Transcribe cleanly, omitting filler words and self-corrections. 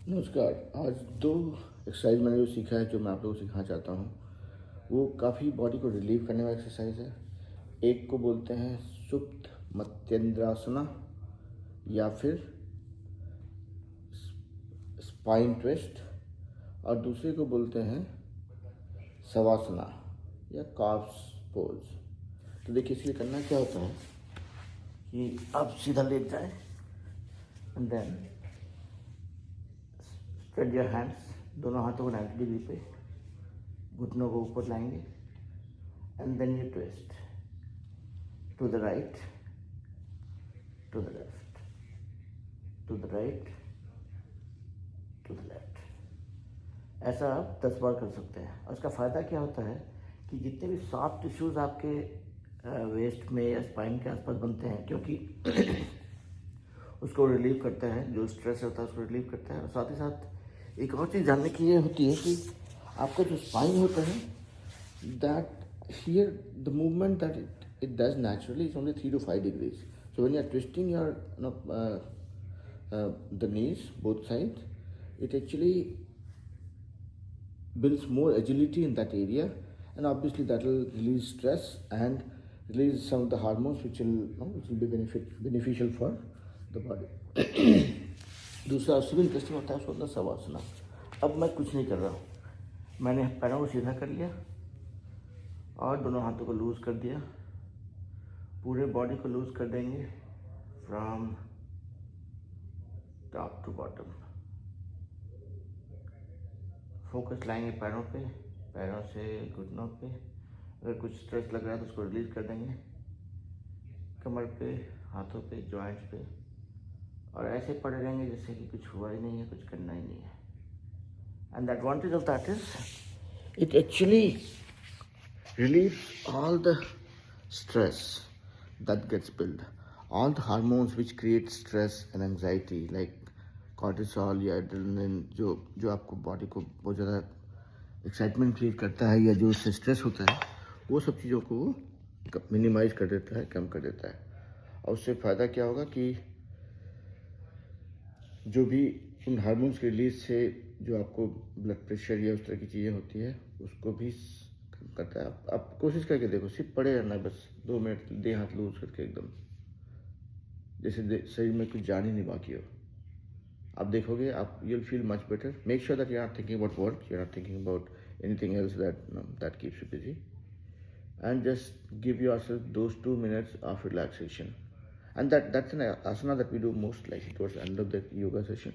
नमस्कार। आज दो एक्सरसाइज मैंने जो सीखा है, जो मैं आप लोगों को सिखाना चाहता हूँ, वो काफ़ी बॉडी को रिलीव करने वाला एक्सरसाइज है। एक को बोलते हैं सुप्त मत्येंद्रासना या फिर स्पाइन ट्विस्ट, और दूसरे को बोलते हैं शवासना या कार्व्स पोज। तो देखिए, इसलिए करना क्या होता है कि आप सीधा लेट जाए and then spread your hands, दोनों हाथों को 90 डिग्री पे, घुटनों को ऊपर लाएंगे and then you twist to the right, to the left, to the right, to the left. ऐसा आप 10 बार कर सकते हैं। और इसका फ़ायदा क्या होता है कि जितने भी सॉफ्ट टिश्यूज़ आपके वेस्ट में या स्पाइन के आसपास बनते हैं, क्योंकि उसको रिलीव करता है, जो स्ट्रेस होता है उसको रिलीव करता है। और साथ ही साथ एक और चीज़ जानने की ये होती है कि आपका जो स्पाइन होता है, that here the movement that it does naturally is only 3 to 5 degrees. So when you are twisting your the knees both sides, it actually builds more agility in that area, and obviously that will release stress and release some of the hormones which will be beneficial for the body. दूसरा उससे भी interesting होता है, उसको होता है शवासना। अब मैं कुछ नहीं कर रहा हूँ, मैंने पैरों को सीधा कर लिया और दोनों हाथों को लूज कर दिया। पूरे बॉडी को लूज कर देंगे from top to bottom. Focus लाएंगे पैरों पे, पैरों से घुटनों पे। अगर कुछ स्ट्रेस लग रहा है तो उसको रिलीज कर देंगे कमर पे, हाथों पे, जॉइंट्स पे, और ऐसे पड़े रहेंगे जैसे कि कुछ हुआ ही नहीं है, कुछ करना ही नहीं है। And the advantage of that is it actually relieves all the stress that gets built, all the hormones which create stress and anxiety like cortisol या adrenaline, जो आपको बॉडी को बहुत ज़्यादा एक्साइटमेंट क्रिएट करता है या जो उससे स्ट्रेस होता है, वो सब चीज़ों को वो मिनिमाइज कर देता है, कम कर देता है। और उससे फ़ायदा क्या होगा कि जो भी उन हार्मोन्स के रिलीज से जो आपको ब्लड प्रेशर या उस तरह की चीज़ें होती है, उसको भी कम करता है। आप कोशिश करके देखो, सिर्फ पड़े रहना, बस 2 मिनट दे हाथ लूज करके एकदम, जैसे शरीर में कुछ जान ही नहीं बाकी हो। आप देखोगे, आप you will feel much better. Make sure that you are not thinking about work, you are not thinking about anything else that keeps you busy, and just give yourself those 2 minutes of relaxation. And that's an asana that we do most likely towards the end of the yoga session.